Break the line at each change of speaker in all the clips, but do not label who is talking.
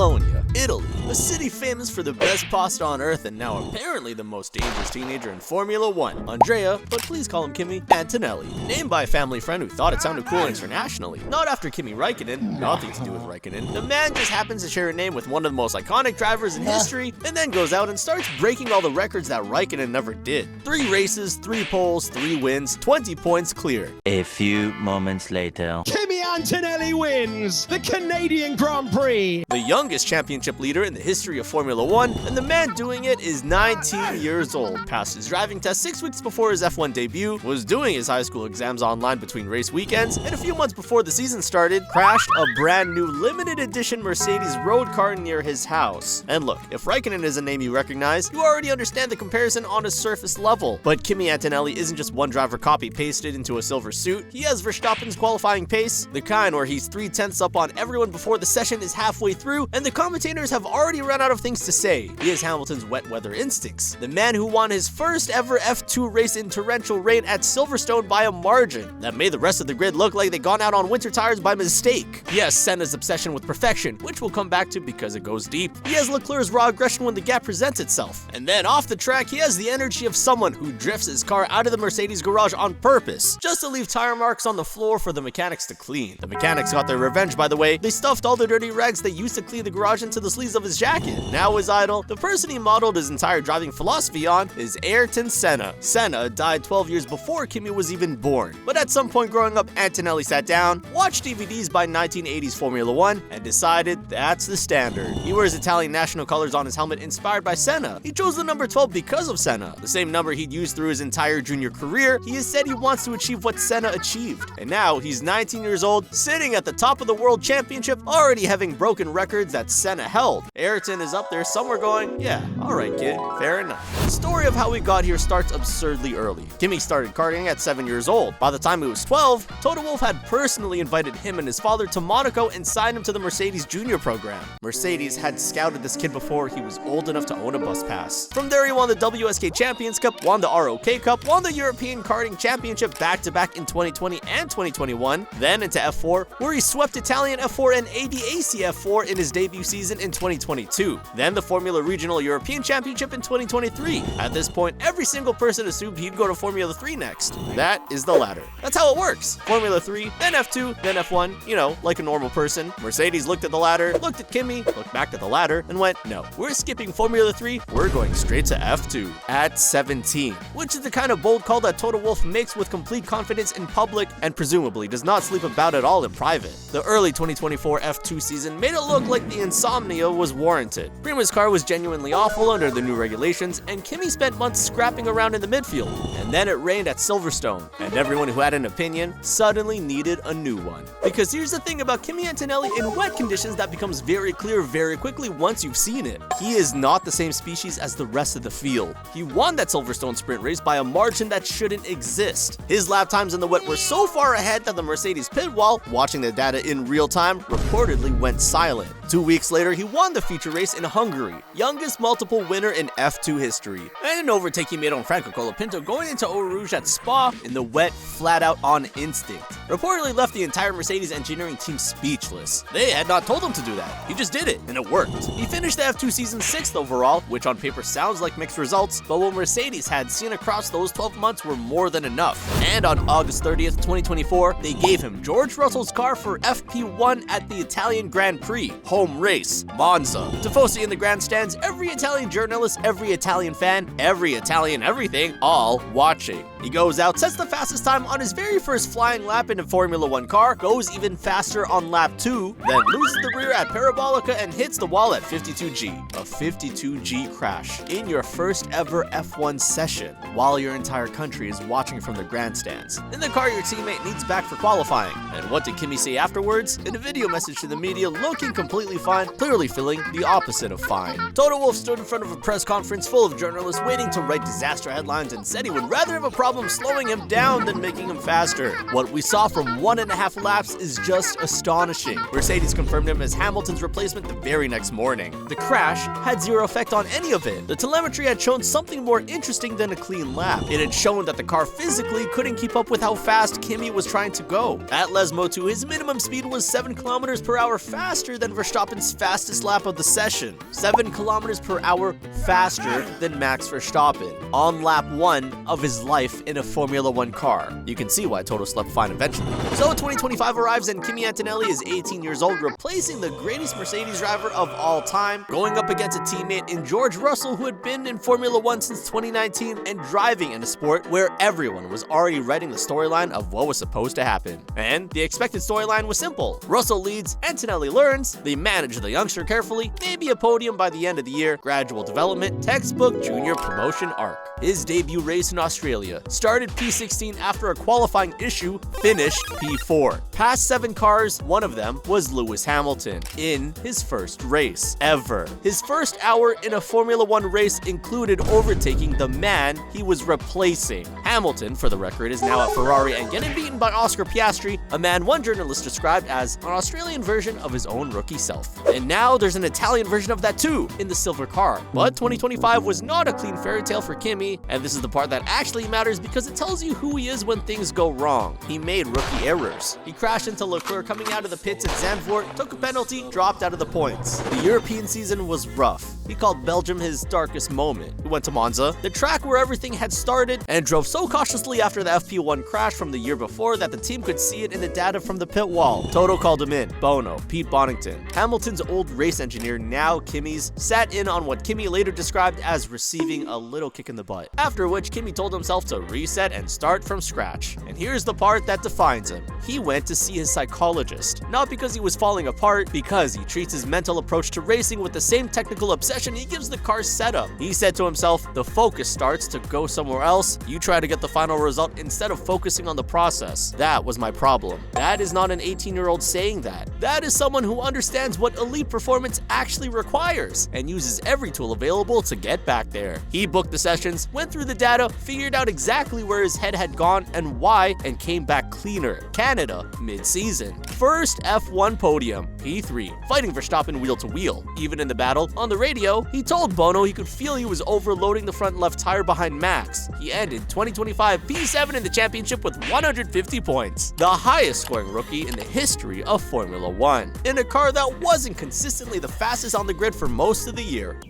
Bologna, Italy, a city famous for the best pasta on earth and now apparently the most dangerous teenager in Formula 1, Andrea, but please call him Kimi Antonelli. Named by a family friend who thought it sounded cool internationally. Not after Kimi Räikkönen, nothing to do with Räikkönen. The man just happens to share a name with one of the most iconic drivers in history, and then goes out and starts breaking all the records that Räikkönen never did. 3 races, 3 poles, 3 wins, 20 points clear.
A few moments later.
Kimi Antonelli wins the Canadian Grand Prix.
The youngest championship leader in the history of Formula 1, and the man doing it is 19 years old. Passed his driving test 6 weeks before his F1 debut, was doing his high school exams online between race weekends, and a few months before the season started, crashed a brand new limited edition Mercedes road car near his house. And look, if Räikkönen is a name you recognize, you already understand the comparison on a surface level. But Kimi Antonelli isn't just one driver copy-pasted into a silver suit. He has Verstappen's qualifying pace, the kind where he's 3/10 up on everyone before the session is halfway through, and the commentators have already run out of things to say. He has Hamilton's wet weather instincts, the man who won his first ever F2 race in torrential rain at Silverstone by a margin that made the rest of the grid look like they'd gone out on winter tires by mistake. He has Senna's obsession with perfection, which we'll come back to because it goes deep. He has Leclerc's raw aggression when the gap presents itself. And then off the track, he has the energy of someone who drifts his car out of the Mercedes garage on purpose, just to leave tire marks on the floor for the mechanics to clean. The mechanics got their revenge, by the way. They stuffed all the dirty rags they used to clean the garage into the sleeves of his jacket. Now his idol, the person he modeled his entire driving philosophy on, is Ayrton Senna. Senna died 12 years before Kimi was even born. But at some point growing up, Antonelli sat down, watched DVDs by 1980s Formula 1, and decided that's the standard. He wears Italian national colors on his helmet inspired by Senna. He chose the number 12 because of Senna, the same number he'd used through his entire junior career. He has said he wants to achieve what Senna achieved. And now he's 19 years old, sitting at the top of the world championship, already having broken records that Senna held. Ayrton is up there somewhere going, yeah, alright kid, fair enough. The story of how we got here starts absurdly early. Kimi started karting at 7 years old. By the time he was 12, Toto Wolff had personally invited him and his father to Monaco and signed him to the Mercedes Junior program. Mercedes had scouted this kid before he was old enough to own a bus pass. From there he won the WSK Champions Cup, won the ROK Cup, won the European Karting Championship back-to-back in 2020 and 2021, then into F4, where he swept Italian F4 and ADAC F4 in his debut season in 2022. Then the Formula Regional European Championship in 2023. At this point, every single person assumed he'd go to Formula 3 next. That is the ladder. That's how it works. Formula 3, then F2, then F1, you know, like a normal person. Mercedes looked at the ladder, looked at Kimi, looked back at the ladder, and went, no, we're skipping Formula 3, we're going straight to F2 at 17, which is the kind of bold call that Toto Wolff makes with complete confidence in public and presumably does not sleep about at all in private. The early 2024 F2 season made it look like the insomnia was warranted. Prima's car was genuinely awful under the new regulations, and Kimi spent months scrapping around in the midfield. And then it rained at Silverstone, and everyone who had an opinion suddenly needed a new one. Because here's the thing about Kimi Antonelli in wet conditions that becomes very clear very quickly once you've seen it. He is not the same species as the rest of the field. He won that Silverstone sprint race by a margin that shouldn't exist. His lap times in the wet were so far ahead that the Mercedes pit wall, watching the data in real time, reportedly went silent. 2 weeks later, he won the feature race in Hungary, youngest multiple winner in F2 history, and an overtake he made on Franco Colapinto going into Eau Rouge at Spa in the wet, flat out on instinct. Reportedly left the entire Mercedes engineering team speechless. They had not told him to do that. He just did it, and it worked. He finished the F2 season 6th overall, which on paper sounds like mixed results, but what Mercedes had seen across those 12 months were more than enough. And on August 30th, 2024, they gave him George Russell's car for FP1 at the Italian Grand Prix, home race, Monza. Tifosi in the grandstands, every Italian journalist, every Italian fan, every Italian everything, all watching. He goes out, sets the fastest time on his very first flying lap in a Formula 1 car, goes even faster on lap 2, then loses the rear at Parabolica and hits the wall at 52G. A 52G crash in your first ever F1 session, while your entire country is watching from the grandstands. In the car your teammate needs back for qualifying. And what did Kimi say afterwards? In a video message to the media, looking completely fine, clearly feeling the opposite of fine. Toto Wolff stood in front of a press conference full of journalists waiting to write disaster headlines and said he would rather have a problem problem slowing him down than making him faster. What we saw from 1.5 laps is just astonishing. Mercedes confirmed him as Hamilton's replacement the very next morning. The crash had zero effect on any of it. The telemetry had shown something more interesting than a clean lap. It had shown that the car physically couldn't keep up with how fast Kimi was trying to go. At Les Motu, his minimum speed was 7 km/h faster than Verstappen's fastest lap of the session. 7 km/h faster than Max Verstappen on lap 1 of his life in a Formula 1 car. You can see why Toto slept fine eventually. So 2025 arrives and Kimi Antonelli is 18 years old, replacing the greatest Mercedes driver of all time, going up against a teammate in George Russell, who had been in Formula 1 since 2019 and driving in a sport where everyone was already writing the storyline of what was supposed to happen. And the expected storyline was simple. Russell leads, Antonelli learns, they manage the youngster carefully, maybe a podium by the end of the year, gradual development, textbook junior promotion arc. His debut race in Australia started P16 after a qualifying issue, finished P4. Past 7 cars, one of them was Lewis Hamilton in his first race ever. His first hour in a Formula 1 race included overtaking the man he was replacing. Hamilton, for the record, is now at Ferrari and getting beaten by Oscar Piastri, a man one journalist described as an Australian version of his own rookie self. And now there's an Italian version of that too, in the silver car. But 2025 was not a clean fairy tale for Kimi, and this is the part that actually matters because it tells you who he is when things go wrong. He made rookie errors. He crashed into Leclerc coming out of the pits at Zandvoort, took a penalty, dropped out of the points. The European season was rough. He called Belgium his darkest moment. He went to Monza, the track where everything had started, and drove so cautiously after the FP1 crash from the year before that the team could see it in the data from the pit wall. Toto called him in. Bono, Pete Bonington, Hamilton's old race engineer, now Kimi's, sat in on what Kimi later described as receiving a little kick in the butt. After which, Kimi told himself to reset and start from scratch. And here's the part that defines him. He went to see his psychologist. Not because he was falling apart, because he treats his mental approach to racing with the same technical obsession he gives the car's setup. He said to himself, the focus starts to go somewhere else. You try to get the final result instead of focusing on the process. That was my problem. That is not an 18-year-old saying that. That is someone who understands what elite performance actually requires and uses every tool available to get back there. He booked the sessions, went through the data, figured out exactly where his head had gone and why, and came back cleaner. Canada, mid-season. First F1 podium, P3, fighting Verstappen wheel to wheel. Even in the battle, on the radio, he told Bono he could feel he was overloading the front left tire behind Max. He ended 2025 P7 in the championship with 150 points, the highest scoring rookie in the history of Formula 1, in a car that wasn't consistently the fastest on the grid for most of the year.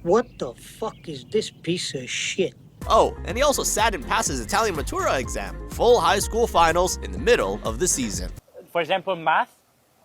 What the fuck is this piece of shit?
Oh, and he also sat and passed his Italian Matura exam, full high school finals in the middle of the season.
For example, math,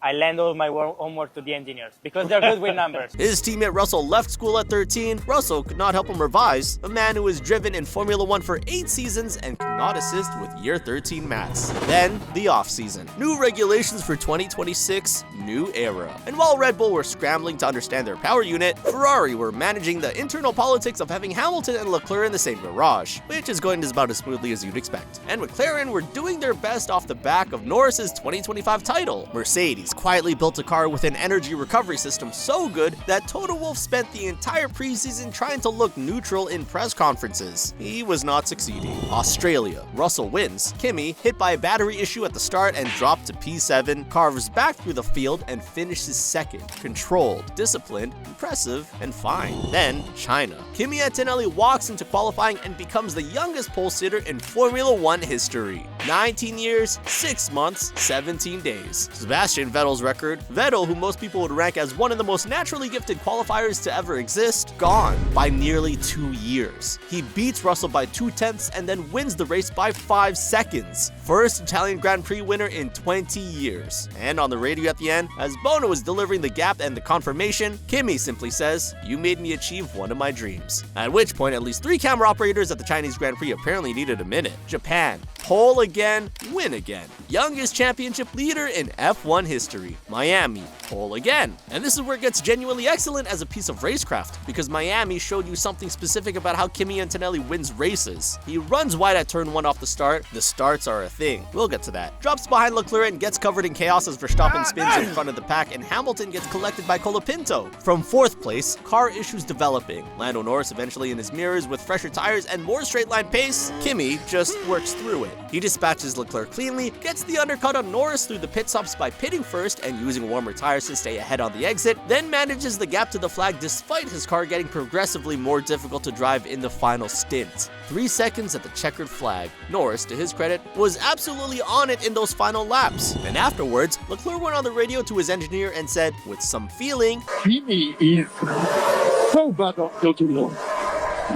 I lend all my homework to the engineers because they're good with numbers.
His teammate Russell left school at 13. Russell could not help him revise, a man who has driven in Formula 1 for 8 seasons and could not assist with year 13 maths. Then, the off-season. New regulations for 2026, new era. And while Red Bull were scrambling to understand their power unit, Ferrari were managing the internal politics of having Hamilton and Leclerc in the same garage, which is going about as smoothly as you'd expect. And McLaren were doing their best off the back of Norris's 2025 title. Mercedes quietly built a car with an energy recovery system so good that Toto Wolff spent the entire preseason trying to look neutral in press conferences. He was not succeeding. Australia. Russell wins. Kimi, hit by a battery issue at the start and dropped to P7, carves back through the field and finishes second. Controlled, disciplined, impressive, and fine. Then, China. Kimi Antonelli walks into qualifying and becomes the youngest pole sitter in Formula 1 history. 19 years, 6 months, 17 days. Sebastian Vettel's record. Vettel, who most people would rank as one of the most naturally gifted qualifiers to ever exist, gone by nearly 2 years. He beats Russell by 2/10 and then wins the race by 5 seconds. First Italian Grand Prix winner in 20 years. And on the radio at the end, as Bono was delivering the gap and the confirmation, Kimi simply says, "You made me achieve one of my dreams." At which point, at least 3 camera operators at the Chinese Grand Prix apparently needed a minute. Japan. Pole again, win again. Youngest championship leader in F1 history. Miami. pole again. And this is where it gets genuinely excellent as a piece of racecraft, because Miami showed you something specific about how Kimi Antonelli wins races. He runs wide at turn 1 off the start. The starts are a thing. We'll get to that. Drops behind Leclerc and gets covered in chaos as Verstappen spins in front of the pack, and Hamilton gets collected by Colapinto. From 4th place, car issues developing. Lando Norris eventually in his mirrors with fresher tires and more straight line pace. Kimi just works through it. He dispatches Leclerc cleanly, gets the undercut on Norris through the pit stops by pitting first and using warmer tires to stay ahead on the exit, then manages the gap to the flag despite his car getting progressively more difficult to drive in the final stint. 3 seconds at the checkered flag. Norris, to his credit, was absolutely on it in those final laps. And afterwards, Leclerc went on the radio to his engineer and said, with some feeling,
Kimi is so bad on Totoro.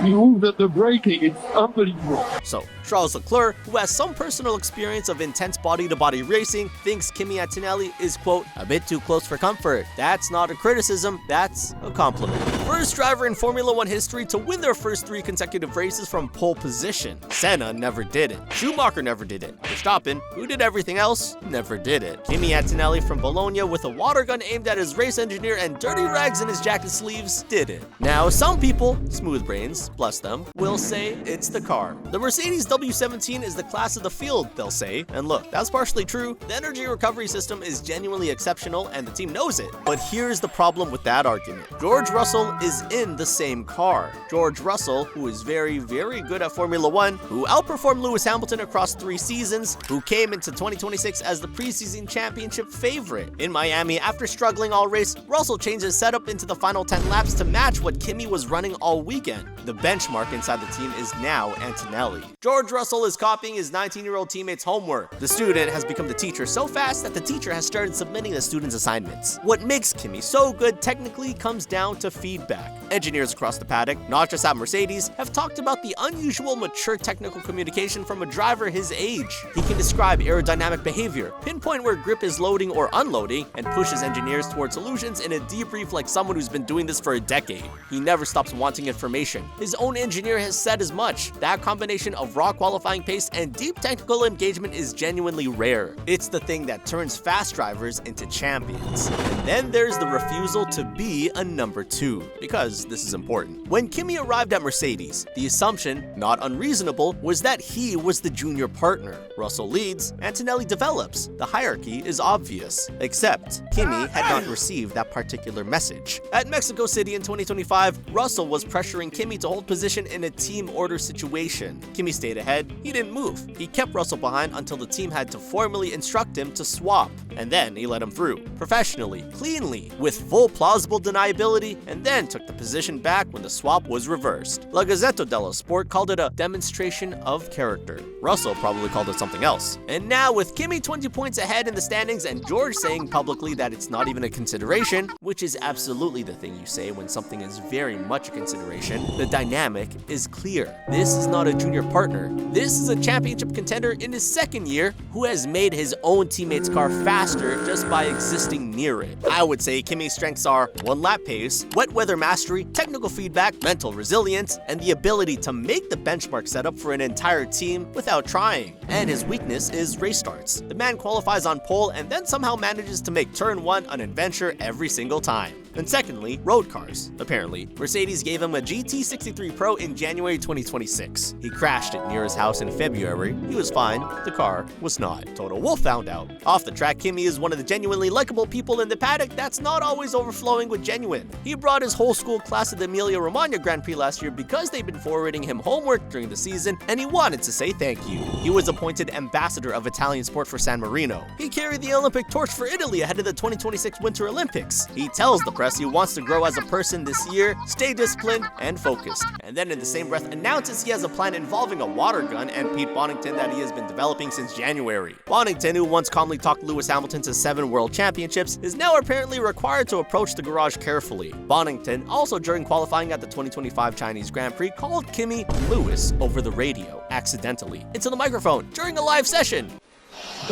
He moves at the braking, it's unbelievable.
So, Charles Leclerc, who has some personal experience of intense body-to-body racing, thinks Kimi Antonelli is, quote, a bit too close for comfort. That's not a criticism, that's a compliment. First driver in Formula 1 history to win their first 3 consecutive races from pole position. Senna never did it. Schumacher never did it. Verstappen, who did everything else, never did it. Kimi Antonelli from Bologna with a water gun aimed at his race engineer and dirty rags in his jacket sleeves did it. Now, some people, smooth brains, bless them, will say it's the car. The Mercedes W17 is the class of the field, they'll say. And look, that's partially true. The energy recovery system is genuinely exceptional and the team knows it. But here's the problem with that argument. George Russell is in the same car. George Russell, who is very, very good at Formula 1, who outperformed Lewis Hamilton across 3 seasons, who came into 2026 as the preseason championship favorite. In Miami, after struggling all race, Russell changed his setup into the final 10 laps to match what Kimi was running all weekend. The benchmark inside the team is now Antonelli. George Russell is copying his 19-year-old teammate's homework. The student has become the teacher so fast that the teacher has started submitting the student's assignments. What makes Kimi so good technically comes down to feedback. Engineers across the paddock, not just at Mercedes, have talked about the unusual mature technical communication from a driver his age. He can describe aerodynamic behavior, pinpoint where grip is loading or unloading, and pushes engineers toward solutions in a debrief like someone who's been doing this for a decade. He never stops wanting information. His own engineer has said as much. That combination of raw qualifying pace and deep technical engagement is genuinely rare. It's the thing that turns fast drivers into champions. And then there's the refusal to be a number 2, because this is important. When Kimi arrived at Mercedes, the assumption, not unreasonable, was that he was the junior partner. Russell leads, Antonelli develops. The hierarchy is obvious. Except, Kimi had not received that particular message. At Mexico City in 2025, Russell was pressuring Kimi to hold position in a team order situation. Kimi stayed ahead, he didn't move. He kept Russell behind until the team had to formally instruct him to swap. And then he let him through. Professionally, cleanly, with full plausible deniability, and then took the position back when the swap was reversed. La Gazzetta dello Sport called it a demonstration of character. Russell probably called it something else. And now with Kimi 20 points ahead in the standings and George saying publicly that it's not even a consideration, which is absolutely the thing you say when something is very much a consideration, the dynamic is clear. This is not a junior partner. This is a championship contender in his 2nd year who has made his own teammate's car faster just by existing near it. I would say Kimi's strengths are 1 lap pace, wet weather mastery, technical feedback, mental resilience, and the ability to make the benchmark setup for an entire team without trying. And his weakness is race starts. The man qualifies on pole and then somehow manages to make turn 1 an adventure every single time. And secondly, road cars. Apparently, Mercedes gave him a GT63 Pro in January 2026. He crashed it near his house in February. He was fine, the car was not. Toto Wolff found out. Off the track, Kimi is one of the genuinely likable people in the paddock that's not always overflowing with genuine. He brought his whole school class to the Emilia-Romagna Grand Prix last year because they'd been forwarding him homework during the season, and he wanted to say thank you. He was appointed ambassador of Italian sport for San Marino. He carried the Olympic torch for Italy ahead of the 2026 Winter Olympics. He tells the press he wants to grow as a person this year, stay disciplined and focused, and then in the same breath announces he has a plan involving a water gun and Pete Bonington that he has been developing since January. Bonington, who once calmly talked Lewis Hamilton to 7 world championships, is now apparently required to approach the garage carefully. Bonington, also during qualifying at the 2025 Chinese Grand Prix, called Kimi Lewis over the radio, accidentally, into the microphone during a live session.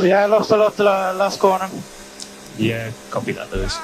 Yeah, I lost a lot last corner.
Yeah, copy that, Lewis.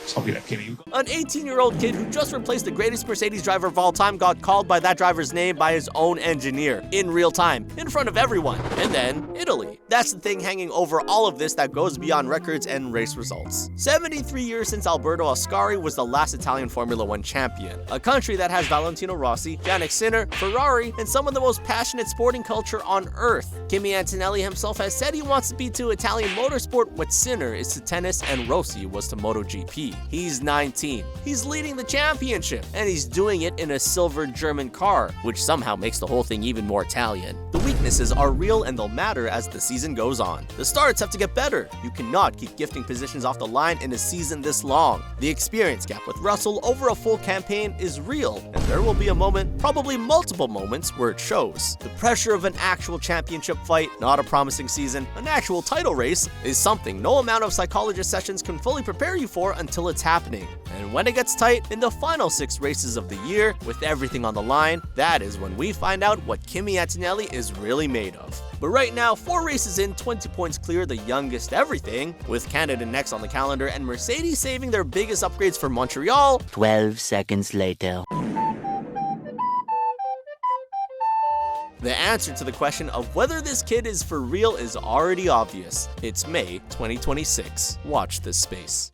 something like Kimi.
An 18-year-old kid who just replaced the greatest Mercedes driver of all time got called by that driver's name by his own engineer, in real time, in front of everyone. And then, Italy. That's the thing hanging over all of this that goes beyond records and race results. 73 years since Alberto Ascari was the last Italian Formula One champion. A country that has Valentino Rossi, Yannick Sinner, Ferrari, and some of the most passionate sporting culture on earth. Kimi Antonelli himself has said he wants to be to Italian motorsport what Sinner is to tennis and Rossi was to MotoGP. He's 19. He's leading the championship, and he's doing it in a silver German car, which somehow makes the whole thing even more Italian. The weaknesses are real and they'll matter as the season goes on. The starts have to get better. You cannot keep gifting positions off the line in a season this long. The experience gap with Russell over a full campaign is real, and there will be a moment, probably multiple moments, where it shows. The pressure of an actual championship fight, not a promising season, an actual title race, is something no amount of psychologist sessions can fully prepare you for until it's happening. And when it gets tight, in the final 6 races of the year, with everything on the line, that is when we find out what Kimi Antonelli is really made of. But right now, 4 races in, 20 points clear, the youngest everything, with Canada next on the calendar and Mercedes saving their biggest upgrades for Montreal.
12 seconds later.
The answer to the question of whether this kid is for real is already obvious. It's May 2026. Watch this space.